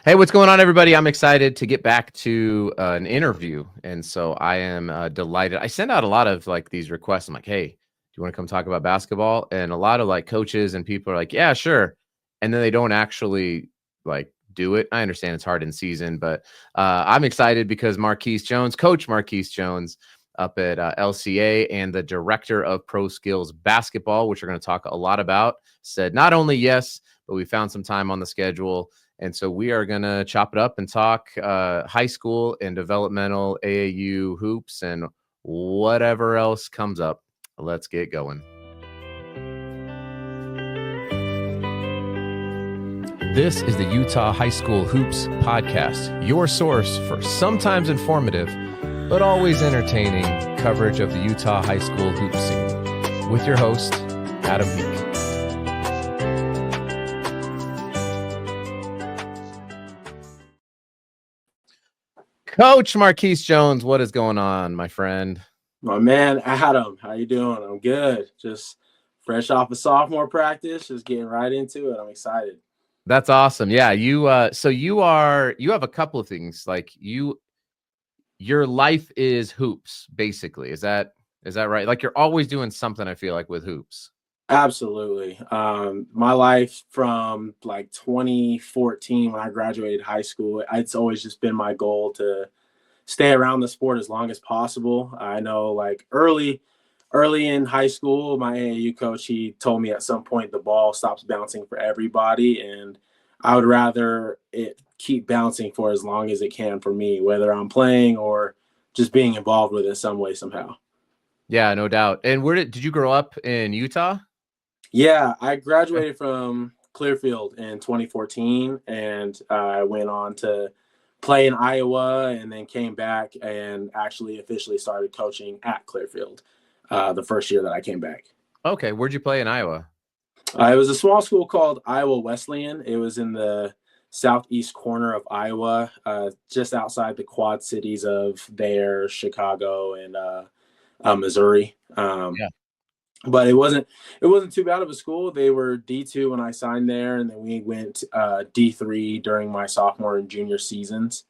Hey, what's going on, everybody? I'm excited to get back to an interview, and so I am delighted. I send out a lot of like these requests. I'm like, "Hey, do you want to come talk about basketball?" And a lot of like coaches and people are like, "Yeah, sure," and then they don't actually like do it. I understand it's hard in season, but I'm excited because Coach Marquis Jones, up at LCA and the director of Pro Skills Basketball, which we're going to talk a lot about, said not only yes, but we found some time on the schedule. And so we are going to chop it up and talk high school and developmental AAU hoops and whatever else comes up. Let's get going. This is the Utah High School Hoops Podcast, your source for sometimes informative, but always entertaining coverage of the Utah high school hoop scene. With your host, Adam Peak. Coach Marquis Jones, what is going on, my friend? My man, Adam, how you doing? I'm good. Just fresh off of sophomore practice, just getting right into it. I'm excited. That's awesome. Yeah, you you have a couple of things. Like your life is hoops, basically. Is that right? Like you're always doing something, I feel like, with hoops. Absolutely. My life from like 2014 when I graduated high school, it's always just been my goal to stay around the sport as long as possible. I know like early in high school, my AAU coach, he told me at some point the ball stops bouncing for everybody, and I would rather it keep bouncing for as long as it can for me, whether I'm playing or just being involved with it some way, somehow. Yeah, no doubt. And where did you grow up in Utah? Yeah, I graduated from Clearfield in 2014, and I went on to play in Iowa and then came back and actually officially started coaching at Clearfield the first year that I came back. Okay, where'd you play in Iowa? It was a small school called Iowa Wesleyan. It was in the southeast corner of Iowa, just outside the quad cities of there, Chicago, and Missouri. Yeah. But it wasn't too bad of a school. They were D2 when I signed there, and then we went D3 during my sophomore and junior seasons.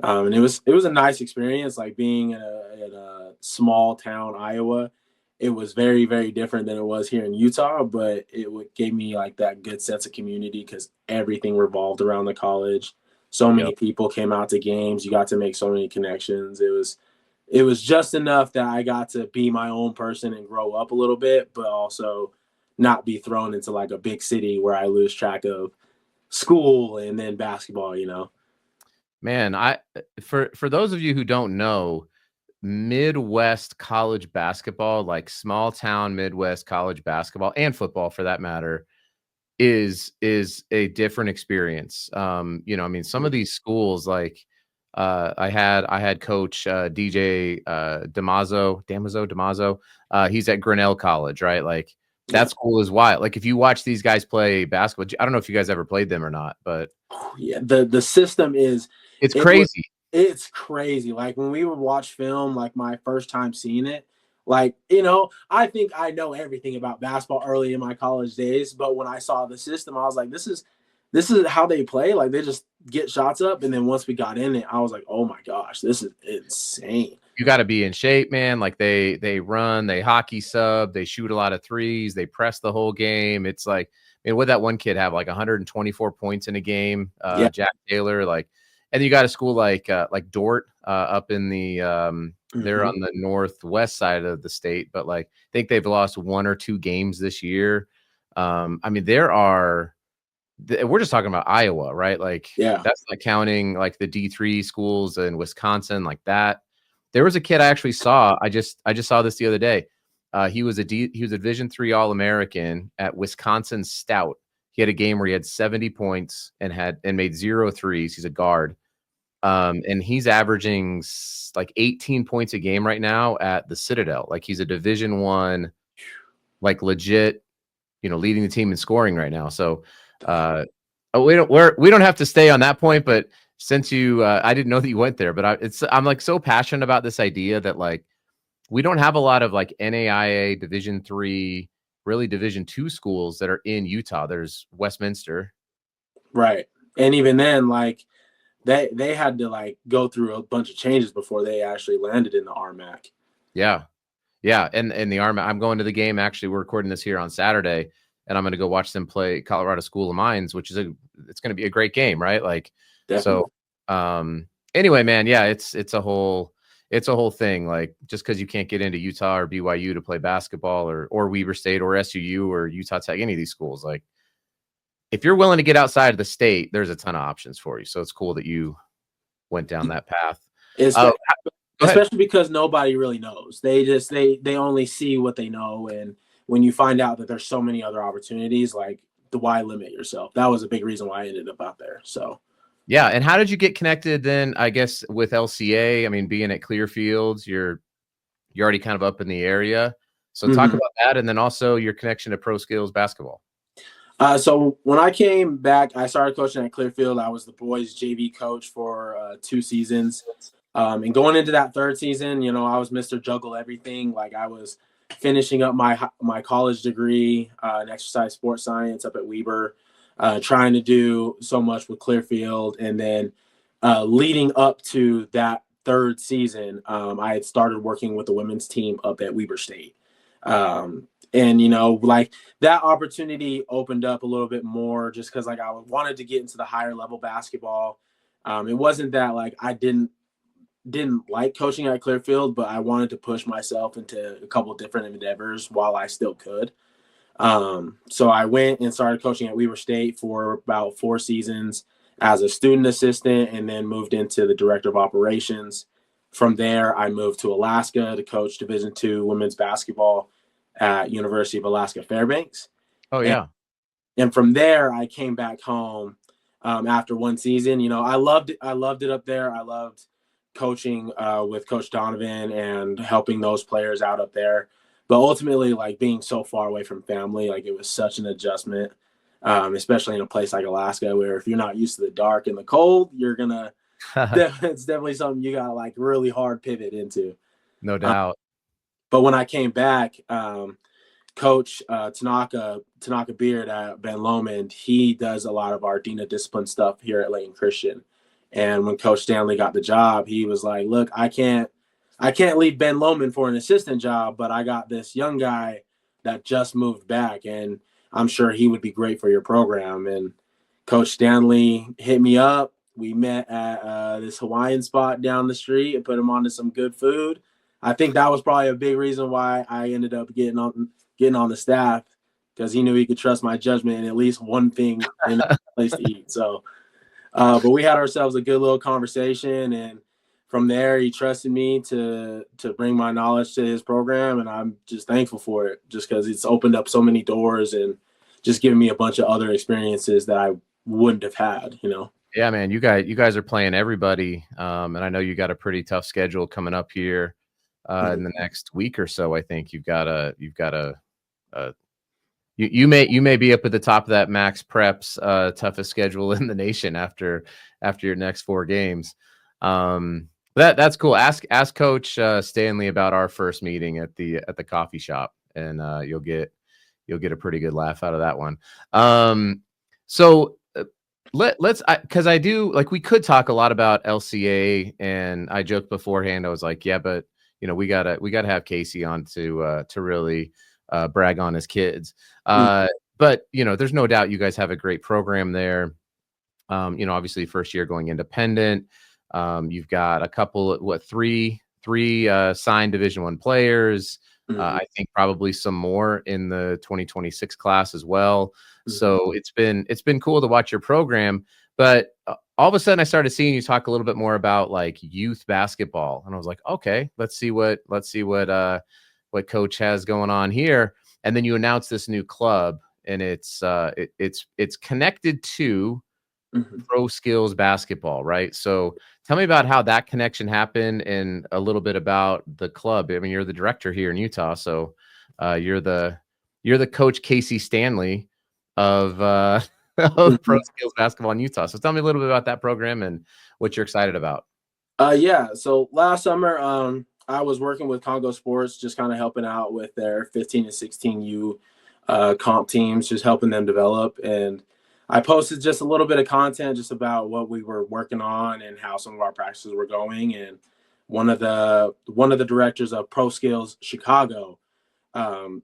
And it was a nice experience, like being in a small town Iowa. It was very, very different than it was here in Utah, but it gave me like that good sense of community because everything revolved around the college. So many people came out to games. You got to make so many connections. It was just enough that I got to be my own person and grow up a little bit, but also not be thrown into like a big city where I lose track of school and then basketball, you know. Man, for those of you who don't know, Midwest college basketball, like small town Midwest college basketball and football for that matter, is a different experience. I mean, some of these schools like I had coach DJ Damaso. He's at Grinnell College, right? Like that school is wild. Like if you watch these guys play basketball, I don't know if you guys ever played them or not, but yeah, the system is it's crazy. It's crazy. Like when we would watch film, like my first time seeing it, like, you know, I think I know everything about basketball early in my college days, but when I saw the system, I was like, this is how they play. Like they just get shots up, and then once we got in it, I was like, oh my gosh, this is insane. You got to be in shape, man. Like they run, they hockey sub, they shoot a lot of threes, they press the whole game. It's like, I mean, what that one kid have like 124 points in a game, Yeah. Jack Taylor, like, and you got a school like Dort up in the they're on the northwest side of the state, but like I think they've lost 1 or 2 games this year. I mean, we're just talking about Iowa, right? Like, Yeah. that's not counting like the D3 schools in Wisconsin, like that. There was a kid I actually saw. I just saw this the other day. He was a Division III All-American at Wisconsin Stout. He had a game where he had 70 points and made 0 threes. He's a guard. And he's averaging like 18 points a game right now at the Citadel. Like he's a Division I, like legit, leading the team in scoring right now. So we don't have to stay on that point, but since I didn't know that you went there, but I'm like so passionate about this idea that like we don't have a lot of like NAIA Division III, really Division II schools that are in Utah. There's Westminster, Right. And even then, like they had to like go through a bunch of changes before they actually landed in the RMAC. Yeah. Yeah. And the Army, I'm going to the game. Actually, we're recording this here on Saturday, and I'm going to go watch them play Colorado School of Mines, which is it's going to be a great game, right? Like, Definitely. so, anyway, man, yeah, it's a whole thing. Like, just because you can't get into Utah or BYU to play basketball, or Weber State or SUU or Utah Tech, any of these schools, like, if you're willing to get outside of the state, there's a ton of options for you. So it's cool that you went down that path. It's, Go ahead. especially because nobody really knows. They only see what they know, and when you find out that there's so many other opportunities, like the why limit yourself? That was a big reason why I ended up out there. So Yeah, and how did you get connected then, I guess, with LCA? I mean, being at Clearfields, you're already kind of up in the area. So talk about that, and then also your connection to Pro Skills basketball. So when I came back, I started coaching at Clearfield. I was the boys JV coach for 2 seasons. And going into that 3rd season, you know, I was Mr. Juggle everything. Like I was finishing up my college degree in exercise sports science up at Weber, trying to do so much with Clearfield. And then leading up to that 3rd season, I had started working with the women's team up at Weber State. And, you know, like that opportunity opened up a little bit more just because like I wanted to get into the higher level basketball. It wasn't that like I didn't like coaching at Clearfield, but I wanted to push myself into a couple of different endeavors while I still could. So I went and started coaching at Weber State for about 4 seasons as a student assistant, and then moved into the director of operations. From there, I moved to Alaska to coach Division II women's basketball at University of Alaska Fairbanks. Oh yeah. And from there, I came back home after 1 season. You know, I loved it. I loved it up there. I loved coaching with Coach Donovan and helping those players out up there. But ultimately, like being so far away from family, like it was such an adjustment, especially in a place like Alaska, where if you're not used to the dark and the cold, you're gonna. It's definitely something you gotta like really hard pivot into. No doubt. But when I came back, Coach Tanaka Beard at Ben Lomond, he does a lot of our DINA discipline stuff here at Layton Christian. And when Coach Stanley got the job, he was like, "Look, I can't leave Ben Lomond for an assistant job, but I got this young guy that just moved back, and I'm sure he would be great for your program." And Coach Stanley hit me up. We met at this Hawaiian spot down the street and put him on to some good food. I think that was probably a big reason why I ended up getting on the staff, because he knew he could trust my judgment and at least one thing in a place to eat. So, but we had ourselves a good little conversation, and from there he trusted me to bring my knowledge to his program, and I'm just thankful for it, just because it's opened up so many doors and just given me a bunch of other experiences that I wouldn't have had, you know. Yeah, man, you guys are playing everybody, and I know you got a pretty tough schedule coming up here in the next week or so. I think you may be up at the top of that Max Preps toughest schedule in the nation after your next 4 games. That's cool. Ask Coach Stanley about our first meeting at the coffee shop, and you'll get a pretty good laugh out of that one. So let's, because I do, like, we could talk a lot about LCA, and I joked beforehand. I was like, yeah, but you know, we gotta have Casey on to really brag on his kids. But you know, there's no doubt you guys have a great program there. You know, obviously first year going independent. You've got a couple, three signed Division I players. I think probably some more in the 2026 class as well. So it's been cool to watch your program. But all of a sudden I started seeing you talk a little bit more about like youth basketball, and I was like, okay, let's see what Coach has going on here. And then you announced this new club, and it's connected to Pro Skills basketball, right? So tell me about how that connection happened, and a little bit about the club. I mean, you're the director here in Utah, so you're the Coach Casey Stanley of of Pro Skills basketball in Utah. So tell me a little bit about that program and what you're excited about. Yeah. So last summer, I was working with Congo Sports, just kind of helping out with their 15 and 16U comp teams, just helping them develop. And I posted just a little bit of content just about what we were working on and how some of our practices were going. And one of the directors of Pro Skills Chicago,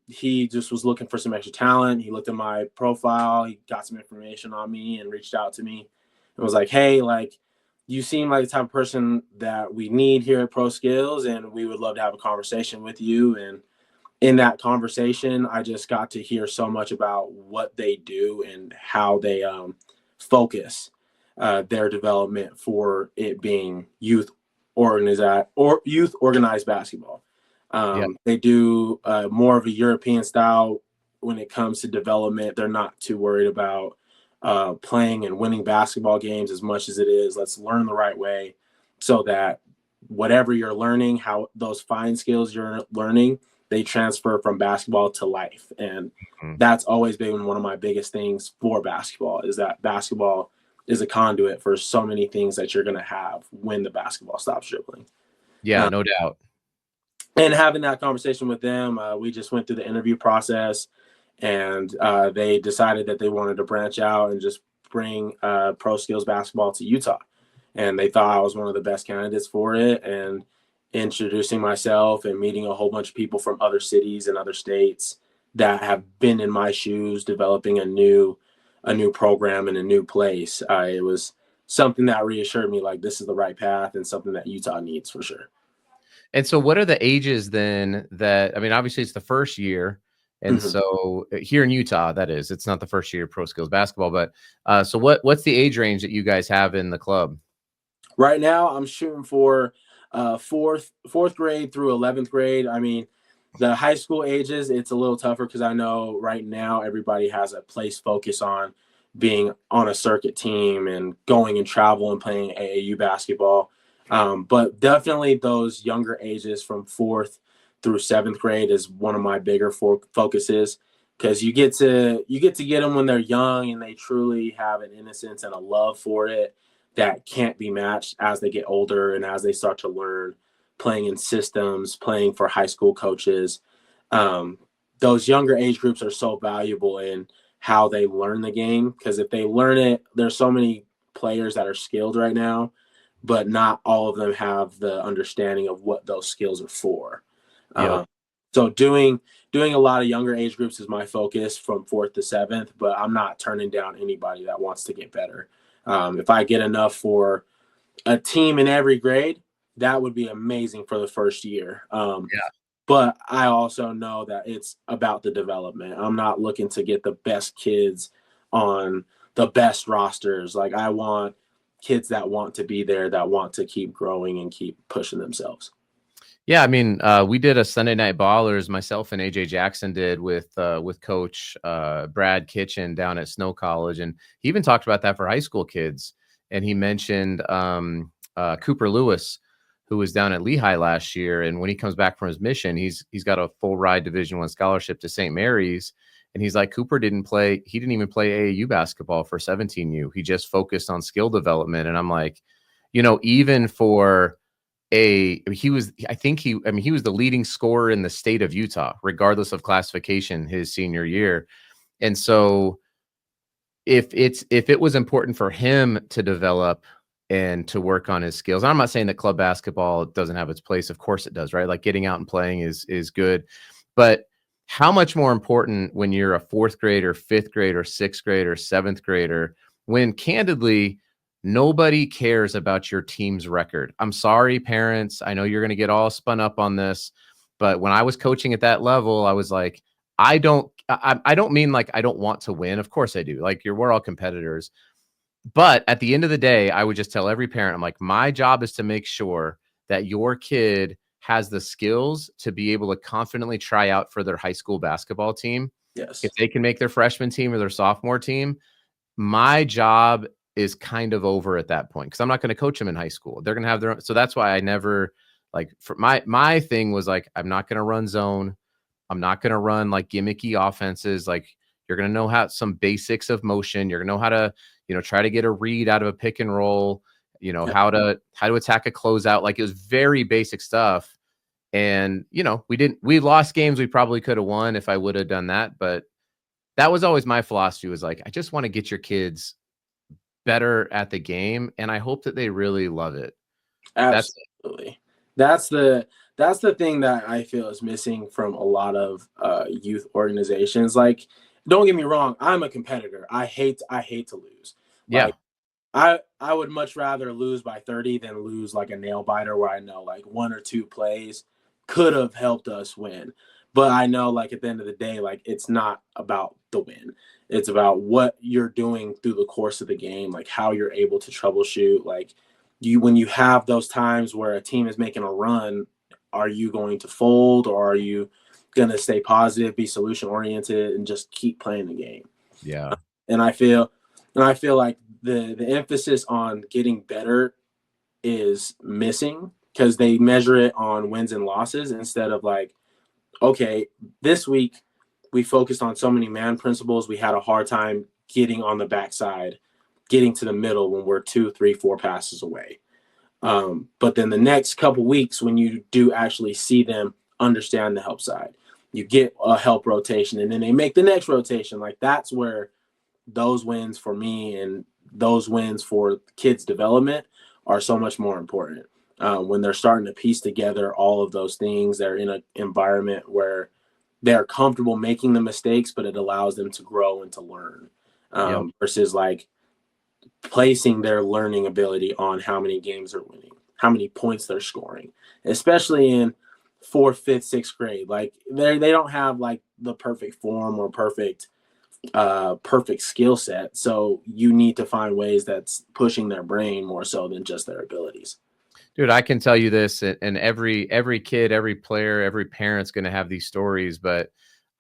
he just was looking for some extra talent. He looked at my profile, he got some information on me and reached out to me and was like, hey, like, you seem like the type of person that we need here at Pro Skills, and we would love to have a conversation with you. And in that conversation, I just got to hear so much about what they do and how they focus their development for it being youth organized basketball. Yeah. They do more of a European style when it comes to development. They're not too worried about playing and winning basketball games as much as it is, let's learn the right way, so that whatever you're learning, how those fine skills you're learning, they transfer from basketball to life. And that's always been one of my biggest things for basketball, is that basketball is a conduit for so many things that you're going to have when the basketball stops dribbling. Yeah, no doubt. And having that conversation with them, we just went through the interview process, and they decided that they wanted to branch out and just bring pro skills basketball to Utah. And they thought I was one of the best candidates for it. And introducing myself and meeting a whole bunch of people from other cities and other states that have been in my shoes, developing a new program in a new place. It was something that reassured me, like, this is the right path and something that Utah needs for sure. And so what are the ages then that, I mean, obviously it's the first year. And so here in Utah, that is, it's not the first year of pro skills basketball, but so what's the age range that you guys have in the club? Right now I'm shooting for fourth grade through 11th grade. I mean, the high school ages, it's a little tougher because I know right now everybody has a place focus on being on a circuit team and going and travel and playing AAU basketball. But definitely those younger ages from 4th through 7th grade is one of my bigger focuses, because you get to get them when they're young and they truly have an innocence and a love for it that can't be matched as they get older and as they start to learn playing in systems, playing for high school coaches. Those younger age groups are so valuable in how they learn the game, because if they learn it, there's so many players that are skilled right now, but not all of them have the understanding of what those skills are for. Yep. So doing a lot of younger age groups is my focus from 4th to 7th, but I'm not turning down anybody that wants to get better. If I get enough for a team in every grade, that would be amazing for the first year. But I also know that it's about the development. I'm not looking to get the best kids on the best rosters. Like, I want kids that want to be there, that want to keep growing and keep pushing themselves. Yeah, I mean, we did a Sunday Night Ballers, myself and AJ Jackson did with Coach Brad Kitchen down at Snow College, and he even talked about that for high school kids. And he mentioned Cooper Lewis, who was down at Lehigh last year, and when he comes back from his mission, he's got a full ride Division I scholarship to St. Mary's, and he's like, Cooper didn't even play AAU basketball for 17U. He just focused on skill development, and I'm like, even for he was the leading scorer in the state of Utah, regardless of classification, his senior year. And so if it was important for him to develop and to work on his skills, I'm not saying that club basketball doesn't have its place. Of course it does, right? Like, getting out and playing is good. But how much more important when you're a 4th grader, 5th grader, 6th grader, 7th grader, when candidly, nobody cares about your team's record. I'm sorry, parents. I know you're going to get all spun up on this, but when I was coaching at that level, I was like, I don't mean like I don't want to win. Of course I do. Like, we're all competitors. But at the end of the day, I would just tell every parent, I'm like, my job is to make sure that your kid has the skills to be able to confidently try out for their high school basketball team. Yes. If they can make their freshman team or their sophomore team, my job is kind of over at that point, because I'm not going to coach them in high school. They're going to have their own. So that's why I never, like, for my thing was like, I'm not going to run zone. I'm not going to run like gimmicky offenses. Like, you're going to know how some basics of motion. You're going to know how to, try to get a read out of a pick and roll, how to attack a closeout. Like, it was very basic stuff. And, we lost games we probably could have won if I would have done that, but that was always my philosophy, was like, I just want to get your kids better at the game, and I hope that they really love it. That's Absolutely. That's the thing that I feel is missing from a lot of youth organizations. Like, don't get me wrong, I'm a competitor. I hate to lose. yeah, Like, I would much rather lose by 30 than lose like a nail biter where I know like one or two plays could have helped us win. But I know like at the end of the day, like it's not about the win. It's about what you're doing through the course of the game, like how you're able to troubleshoot. Like when you have those times where a team is making a run, are you going to fold, or are you going to stay positive, be solution oriented, and just keep playing the game? yeah, And I feel like the emphasis on getting better is missing because they measure it on wins and losses instead of like, okay, this week we focused on so many man principles. We had a hard time getting on the backside, getting to the middle when we're 2, 3, 4 passes away. But then the next couple weeks, when you do actually see them understand the help side, you get a help rotation, and then they make the next rotation. Like that's where those wins for me and those wins for kids' development are so much more important. When they're starting to piece together all of those things, they're in an environment where they're comfortable making the mistakes, but it allows them to grow and to learn. yep, Versus like placing their learning ability on how many games they're winning, how many points they're scoring, especially in fourth, fifth, sixth grade. Like they don't have like the perfect form or perfect skill set. So you need to find ways that's pushing their brain more so than just their abilities. dude. I can tell you this, and every kid, every player, every parent's going to have these stories, but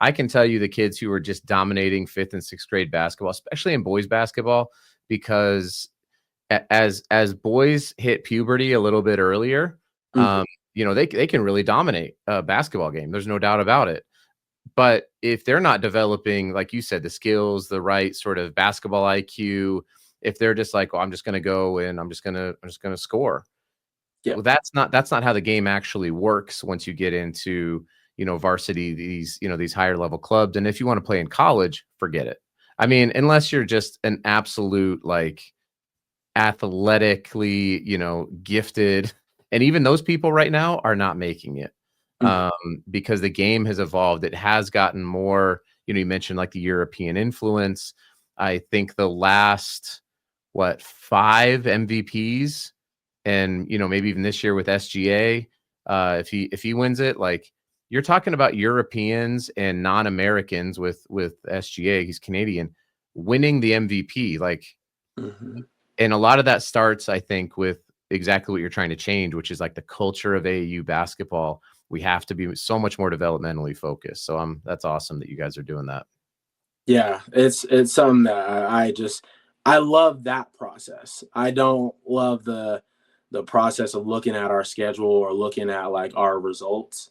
I can tell you the kids who are just dominating fifth and sixth grade basketball, especially in boys basketball, because as boys hit puberty a little bit earlier, Mm-hmm. they can really dominate a basketball game. There's no doubt about it. But if they're not developing, like you said, the skills, the right sort of basketball IQ, if they're just like, well, I'm just going to go and I'm just going to score. Yeah. Well, that's not how the game actually works once you get into, varsity, these higher level clubs. And if you want to play in college, forget it. I mean, unless you're just an absolute like athletically, gifted, and even those people right now are not making it, Mm-hmm. because the game has evolved. It has gotten more, you mentioned like the European influence. I think the last, 5 MVPs, and maybe even this year with SGA, if he wins it, like you're talking about Europeans and non-Americans with SGA, he's Canadian, winning the MVP. Like, Mm-hmm. and a lot of that starts, I think, with exactly what you're trying to change, which is like the culture of AAU basketball. We have to be so much more developmentally focused. So that's awesome that you guys are doing that. Yeah, it's something that I love that process. I don't love the process of looking at our schedule or looking at like our results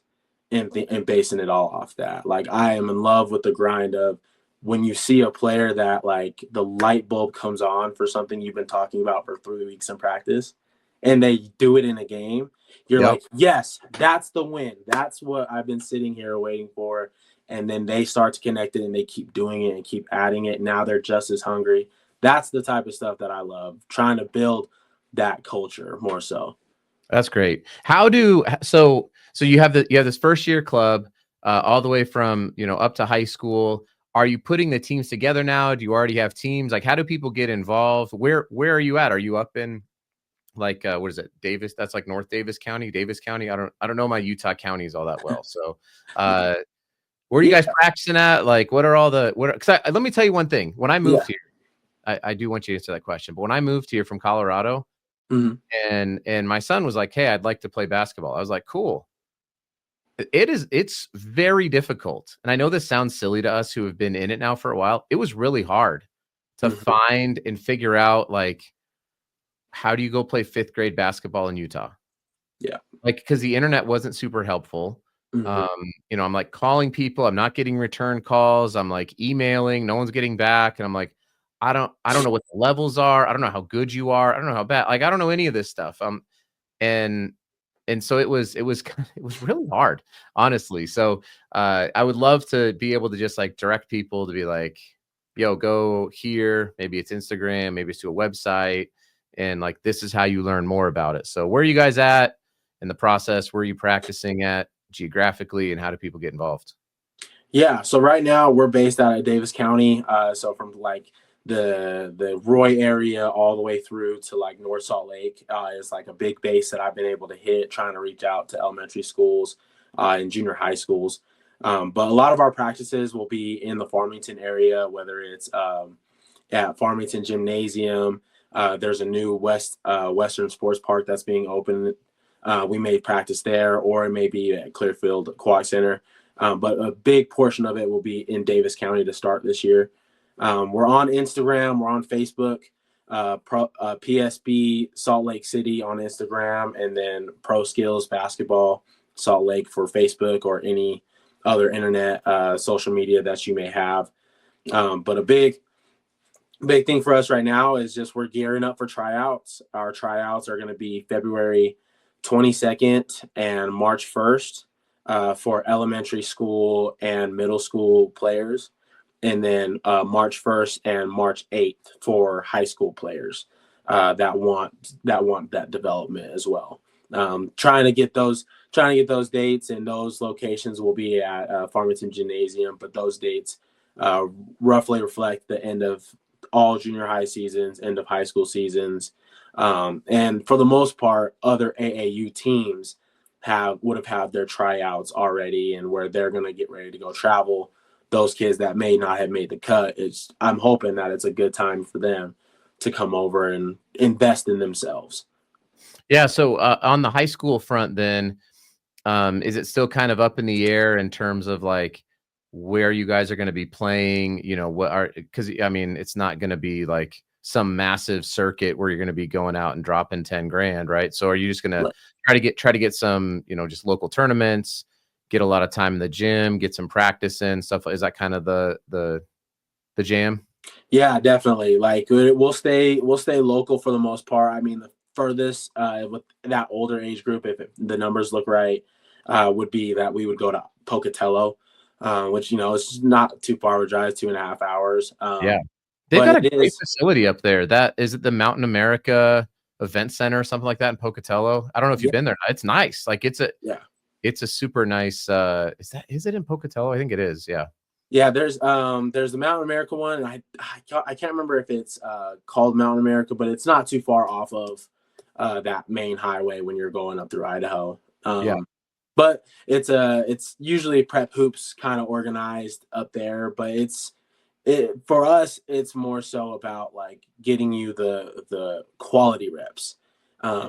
and basing it all off that. Like I am in love with the grind of when you see a player that like the light bulb comes on for something you've been talking about for 3 weeks in practice and they do it in a game, you're Yep. like, yes, that's the win. That's what I've been sitting here waiting for. And then they start to connect it and they keep doing it and keep adding it. Now they're just as hungry. That's the type of stuff that I love, trying to build that culture more so. That's great. So you have this first year club, all the way from, up to high school. Are you putting the teams together now? Do you already have teams? Like, how do people get involved? Where are you at? Are you up in like, what is it, Davis? That's like North Davis County, Davis County. I don't know my Utah counties all that well. So where are you Yeah, guys practicing at? Like, what are all the let me tell you one thing. When I yeah. moved here, I do want you to answer that question. But when I moved here from Colorado, Mm-hmm. and my son was like, "Hey, I'd like to play basketball." I was like, "Cool." It's very difficult. And I know this sounds silly to us who have been in it now for a while. It was really hard to Mm-hmm. find and figure out, like, how do you go play fifth grade basketball in Utah? Yeah. Like, because the internet wasn't super helpful. Mm-hmm. I'm like calling people, I'm not getting return calls, I'm like emailing, no one's getting back, and I'm like, I don't know what the levels are, I don't know how good you are, I don't know how bad, like I don't know any of this stuff. And and so it was really hard, honestly. So I would love to be able to just like direct people to be like, yo, go here. Maybe it's Instagram, maybe it's to a website, and like this is how you learn more about it. So where are you guys at in the process? Where are you practicing at geographically, and how do people get involved? Yeah, so right now we're based out of Davis County. So from like the Roy area all the way through to like North Salt Lake is like a big base that I've been able to hit, trying to reach out to elementary schools and junior high schools. But a lot of our practices will be in the Farmington area, whether it's at Farmington Gymnasium. There's a new Western Sports Park that's being opened. We may practice there, or it may be at Clearfield Quad Center. But a big portion of it will be in Davis County to start this year. We're on Instagram. We're on Facebook. PSB Salt Lake City on Instagram, and then Pro Skills Basketball Salt Lake for Facebook or any other internet social media that you may have. But a big thing for us right now is just we're gearing up for tryouts. Our tryouts are going to be February 22nd and March 1st. For elementary school and middle school players, and then March 1st and March 8th for high school players that want that development as well. Trying to get those dates, and those locations will be at Farmington Gymnasium, but those dates roughly reflect the end of all junior high seasons, end of high school seasons, and for the most part, other AAU teams would have had their tryouts already, and where they're going to get ready to go travel. Those kids that may not have made the cut, I'm hoping that it's a good time for them to come over and invest in themselves. Yeah. So on the high school front, then, is it still kind of up in the air in terms of like where you guys are going to be playing? You know, because I mean, it's not going to be like some massive circuit where you're going to be going out and dropping 10 grand, right? So are you just going to try to get some, you know, just local tournaments, get a lot of time in the gym, get some practice in stuff? Is that kind of the jam? Yeah, definitely. Like we'll stay local for the most part. I mean, the furthest with that older age group, if the numbers look right, would be that we would go to Pocatello, which, you know, it's not too far of a drive, 2.5 hours. Yeah. They've But got a it great is, facility up there. That is it, the Mountain America Event Center or something like that in Pocatello. I don't know if you've yeah, been there. It's nice. Like yeah. it's a super nice is it in Pocatello? I think it is. Yeah. Yeah, there's the Mountain America one, and I can't remember if it's called Mountain America, but it's not too far off of that main highway when you're going up through Idaho. Yeah. But it's usually prep hoops kind of organized up there, but for us it's more so about like getting you the quality reps.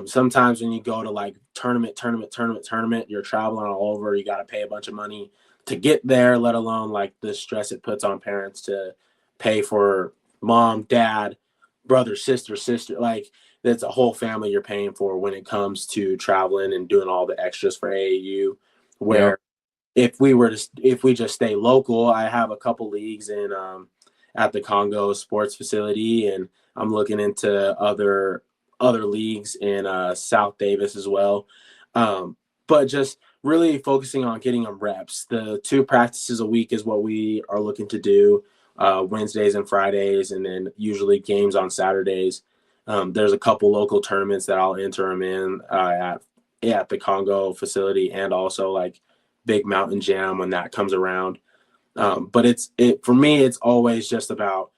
Sometimes when you go to like tournament, you're traveling all over. You got to pay a bunch of money to get there, let alone like the stress it puts on parents to pay for mom, dad, brother, sister. Like that's a whole family you're paying for when it comes to traveling and doing all the extras for AAU. Where if we just stay local, I have a couple leagues in at the Congo sports facility, and I'm looking into other leagues in South Davis as well. But just really focusing on getting them reps. The 2 practices a week is what we are looking to do, Wednesdays and Fridays, and then usually games on Saturdays. There's a couple local tournaments that I'll enter them in at the Congo facility, and also like Big Mountain Jam when that comes around. But for me, it's always just about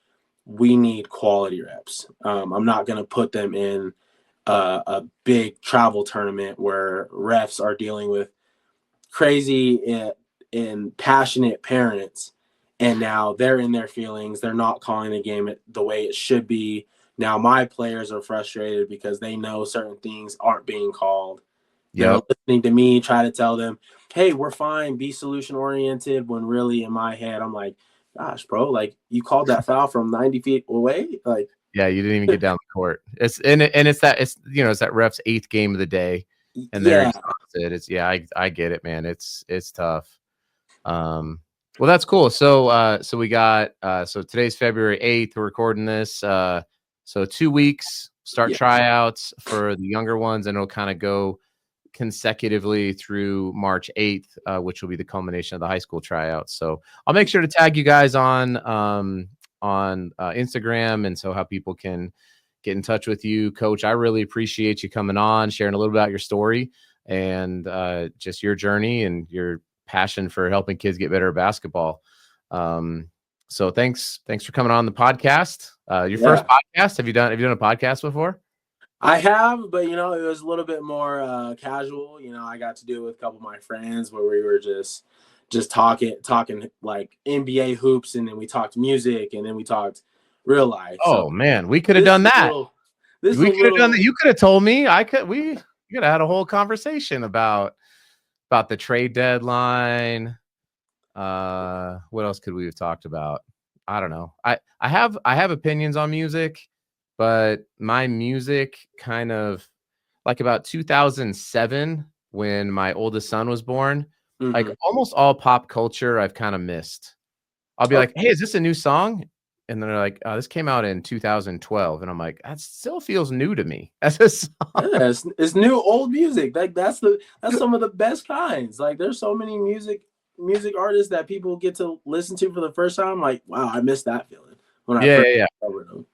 we need quality reps. I'm not going to put them in a big travel tournament where refs are dealing with crazy and passionate parents, and now they're in their feelings. They're not calling the game the way it should be. Now my players are frustrated because they know certain things aren't being called. They're listening to me try to tell them, hey, we're fine, be solution oriented, when really in my head I'm like, gosh, bro, like you called that foul from 90 feet away. Like, Yeah, you didn't even get down the court. It's you know, it's that ref's 8th game of the day, and they're yeah, exhausted. I get it, man. It's tough. Well, that's cool. So we got so today's February 8th. We're recording this. So 2 weeks, start yeah, tryouts for the younger ones, and it'll kind of go consecutively through March 8th, which will be the culmination of the high school tryouts. So I'll make sure to tag you guys on Instagram, and so how people can get in touch with you. Coach, I really appreciate you coming on, sharing a little bit about your story and just your journey and your passion for helping kids get better at basketball. So thanks for coming on the podcast. Your first podcast. Have you done a podcast before? I have, but it was a little bit more casual. I got to do it with a couple of my friends where we were just talking like NBA hoops, and then we talked music, and then we talked real life. Oh man, we could have done that. We could have done that. You could have told me. We could have had a whole conversation about the trade deadline. What else could we have talked about? I don't know. I have opinions on music, but my music kind of like about 2007 when my oldest son was born, like almost all pop culture I've kind of missed. I'll be like, hey, is this a new song? And then they're like, this came out in 2012. And I'm like, that still feels new to me as a song. Yeah, it's new old music. Like that's some of the best kinds. Like there's so many music artists that people get to listen to for the first time. Like, wow, I missed that feeling when I first discovered them.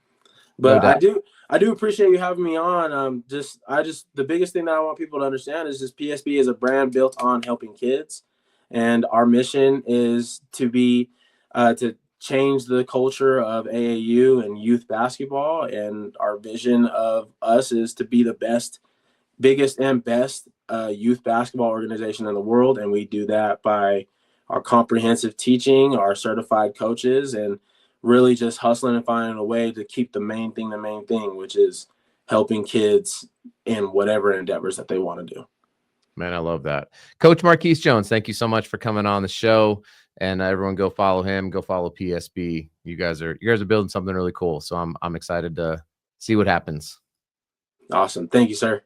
But no, I do appreciate you having me on. The biggest thing that I want people to understand is just PSB is a brand built on helping kids, and our mission is to be to change the culture of AAU and youth basketball. And our vision of us is to be the biggest and best youth basketball organization in the world. And we do that by our comprehensive teaching, our certified coaches, and really just hustling and finding a way to keep the main thing, which is helping kids in whatever endeavors that they want to do. Man, I love that. Coach Marquis Jones, thank you so much for coming on the show. And everyone go follow him, go follow PSB. You guys are building something really cool. So I'm excited to see what happens. Awesome. Thank you, sir.